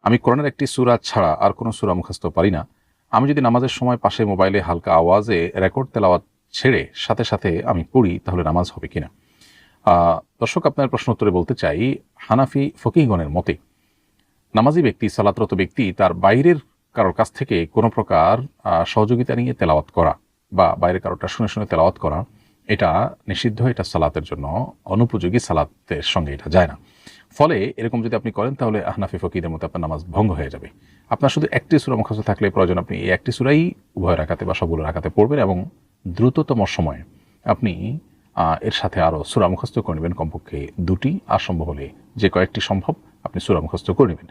আমি কোরআনের একটি সূরা ছাড়া আর কোনো সূরা মুখস্থ পারি না। আমি যদি নামাজের সময় পাশে মোবাইলে হালকা আওয়াজে রেকর্ড তেলাওয়াত ছেড়ে সাথে সাথে আমি পড়ি, তাহলে নামাজ হবে কিনা? দর্শক, আপনার প্রশ্ন উত্তরে বলতে চাই, হানাফি ফকিহগণের মতে নামাজি ব্যক্তি, সালাতরত ব্যক্তি তার বাইরের কারোর কাছ থেকে কোনো প্রকার সহযোগিতা নিয়ে তেলাওয়াত করা বা বাইরের কারোটা শুনে শুনে তেলাওয়াত করা, এটা নিষিদ্ধ, এটা সালাতের জন্য অনুপযোগী, সালাতের সঙ্গে এটা যায় না। ফলে এরকম যদি আপনি করেন তাহলে হানাফি ফকিহদের মতো আপনার নামাজ ভঙ্গ হয়ে যাবে। আপনার শুধু একটি সূরা মুখস্থ থাকলে প্রয়োজন আপনি এই একটি সূরাই উভয় রাকাতে বা সবগুলো রাকাতে পড়বেন এবং দ্রুততম সময়ে আপনি এর সাথে আরও সূরা মুখস্থ করে নেবেন, কমপক্ষে দুটি, আর সম্ভব হলে যে কয়েকটি সম্ভব আপনি সূরা মুখস্থ করে নেবেন।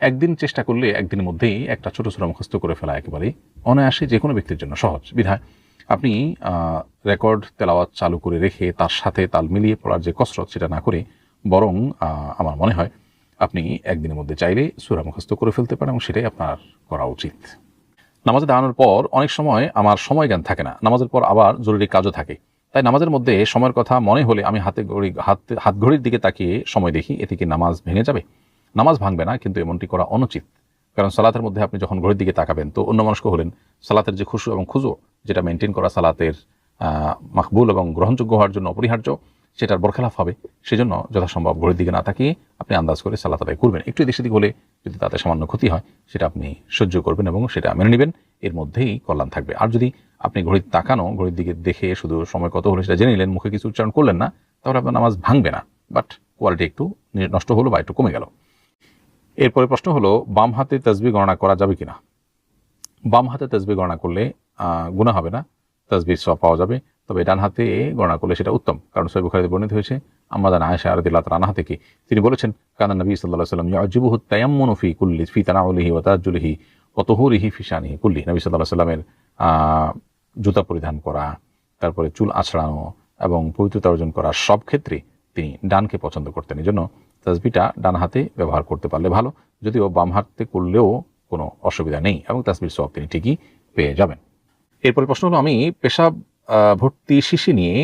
একদিন চেষ্টা করলে একদিনের মধ্যেই একটা ছোট সূরা মুখস্থ করে ফেলা একেবারেই অনায়াসে যে কোনো ব্যক্তির জন্য সহজ। বিধায় আপনি রেকর্ড তেলাওয়াত চালু করে রেখে তার সাথে তাল মিলিয়ে পড়ার যে কসরত, সেটা না করে বরং আমার মনে হয় আপনি একদিনের মধ্যে চাইলে সূরা মুখস্থ করে ফেলতে পারেন এবং সেটাই আপনার করা উচিত। নামাজে দাঁড়ানোর পর অনেক সময় আমার সময় জ্ঞান থাকে না, নামাজের পর আবার জরুরি কাজও থাকে, তাই নামাজের মধ্যে সময়ের কথা মনে হলে আমি হাত ঘড়ির দিকে তাকিয়ে সময় দেখি, এতে কি নামাজ ভেঙে যাবে? নামাজ ভাঙবে না, কিন্তু এমনটি করা অনুচিত। কারণ সালাতের মধ্যে আপনি যখন ঘড়ির দিকে তাকাবেন তো অন্য মানুষ হলেন, সালাতের যে খুশু এবং খুজু যেটা মেনটেন করা সালাতের মাকবুল এবং গ্রহণযোগ্য হওয়ার জন্য অপরিহার্য, সেটার বরখেলাফ হবে। সেজন্য যথাসম্ভব ঘড়ির দিকে না তাকিয়ে আপনি আন্দাজ করে সালাত আদায় করবেন। একটু এদিক সেদিক হলে যদি তাতে সামান্য ক্ষতি হয়, সেটা আপনি সহ্য করবেন এবং সেটা মেনে নেবেন, এর মধ্যেই কল্যাণ থাকবে। আর যদি আপনি ঘড়ির তাকানো, ঘড়ির দিকে দেখে শুধু সময় কত হলো সেটা জেনে নিলেন, মুখে কিছু উচ্চারণ করলেন না, তাহলে আপনার নামাজ ভাঙবে না, বাট কোয়ালিটি একটু নষ্ট হলো বা একটু কমে গেল। এরপরে প্রশ্ন হলো, বাম হাতে তাসবিহ গণনা করা যাবে কিনা? বাম হাতে তাসবিহ গণনা করলে গুনাহ হবে না, তাসবিহর সওয়াব পাওয়া যাবে। তবে ডান হাতে গণনা করলে সেটা উত্তম, কারণ সহিহ বুখারীতে বর্ণিত হয়েছে আম্মা জান আয়েশা রাদিয়াল্লাহু তাআলা আনহা থেকে, তিনি বলেছেন, কানা নবী সাল্লাল্লাহু আলাইহি ওয়াসাল্লাম ইয়াজিবুহু তায়াম্মুনু ফি তানাউলিহি ওয়া তাআজ্জুলিহি ওয়া তুহুরিহি ফি শানিহি কুল্লি। নবী সাল্লাল্লাহু আলাইহি ওয়াসাল্লামের জুতা পরিধান করা, তারপরে চুল আঁচড়ানো এবং পবিত্রতা অর্জন করার সব ক্ষেত্রে তিনি ডানকে পছন্দ করতেন। এই জন্য তাসবিহটা ডান হাতে ব্যবহার করতে পারলে ভালো, যদিও বাম হাতে করলেও কোনো অসুবিধা নেই এবং তাসবিহর সওয়াব তিনি ঠিকই পেয়ে যাবেন। এরপরে প্রশ্ন হলো, আমি পেশাব ভর্তি শিশি নিয়ে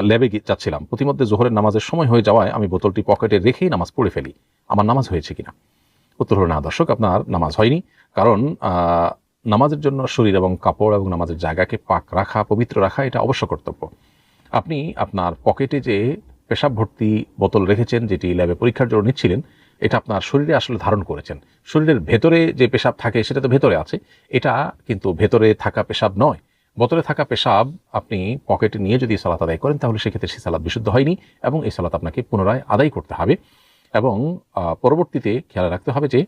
ল্যাবে যাচ্ছিলাম, প্রতিমধ্যে জোহরের নামাজের সময় হয়ে যাওয়ায় আমি বোতলটি পকেটে রেখেই নামাজ পড়ে ফেলি, আমার নামাজ হয়েছে কিনা? উত্তর হলো না দর্শক, আপনার নামাজ হয়নি। কারণ নামাজের জন্য শরীর এবং কাপড় এবং নামাজের জায়গাকে পাক রাখা, পবিত্র রাখা, এটা অবশ্য কর্তব্য। আপনি আপনার পকেটে যে পেশাব ভর্তি বোতল রেখেছেন, যেটি ল্যাবে পরীক্ষার জন্য নিচ্ছিলেন, এটা আপনার শরীরে আসলে ধারণ করেছেন। শরীরের ভেতরে যে পেশাব থাকে সেটা তো ভেতরে আছে, এটা কিন্তু ভেতরে থাকা পেশাব নয়। বোতলে থাকা পেশাব আপনি পকেটে নিয়ে যদি সালাত আদায় করেন, তাহলে সেক্ষেত্রে সেই সালাত বিশুদ্ধ হয়নি এবং এই সালাত আপনাকে পুনরায় আদায় করতে হবে। এবং পরবর্তীতে খেয়াল রাখতে হবে যে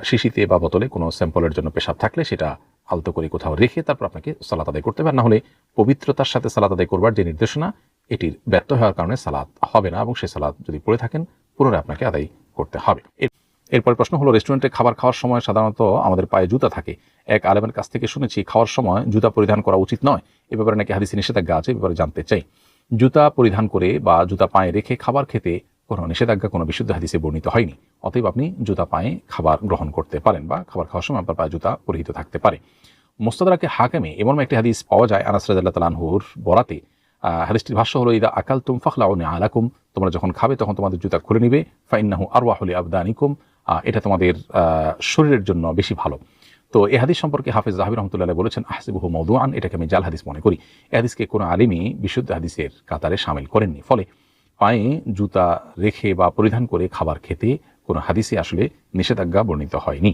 শিশিতে বা বোতলে কোনো স্যাম্পলের জন্য পেশাব থাকলে সেটা আলতো করে কোথাও রেখে তারপর আপনাকে সালাত আদায় করতে হবে। না হলে পবিত্রতার সাথে সালাত আদায় করবার যে নির্দেশনা, এটির ব্যর্থ হওয়ার কারণে সালাত হবে না এবং সেই সালাত যদি পড়ে থাকেন পুনরায় আপনাকে আদায় করতে হবে। এরপর প্রশ্ন হলো, রেস্টুরেন্টে খাবার খাওয়ার সময় সাধারণত আমাদের পায়ে জুতা থাকে। এক আলেমের কাছ থেকে শুনেছি খাওয়ার সময় জুতা পরিধান করা উচিত নয়, এ ব্যাপারে নাকি হাদিসে নিষেধাজ্ঞা আছে, এ ব্যাপারে জানতে চাই। জুতা পরিধান করে বা জুতা পায়ে রেখে খাবার খেতে কোনো নিষেধাজ্ঞা কোনো বিশুদ্ধ হাদিসে বর্ণিত হয়নি। অতএব আপনি জুতা পায়ে খাবার গ্রহণ করতে পারেন বা খাবার খাওয়ার সময় আপনার পায়ে জুতা পরিহিত থাকতে পারে। মুস্তাদরাকে হাকিমে এমন একটি হাদিস পাওয়া যায় আনাস রাদিয়াল্লাহু তাআলা আনহুর বরাতে। হাদিসটির ভাষ্য হলো, ইদা আকালতুম ফাখলাউ নিআলাকুম, তোমরা যখন খাবে তখন তোমাদের জুতা খুলে নিবে, ফাইন্নাহু আরওয়াহু লিআবদানিকুম, এটা তোমাদের শরীরের জন্য বেশি ভালো। তো এই হাদিস সম্পর্কে হাফেজ যাহাবী রাহমাতুল্লাহ আলাইহি বলেছেন, আহসিবুহু মাওদুআন, এটাকে আমি জাল হাদিস মনে করি। এই হাদিসকে কোনো আলিমই বিশুদ্ধ হাদিসের কাতারে শামিল করেননি। ফলে পায়ে জুতা রেখে বা পরিধান করে খাবার খেতে কোনো হাদিসে আসলে নিষেধাজ্ঞা বর্ণিত হয়নি।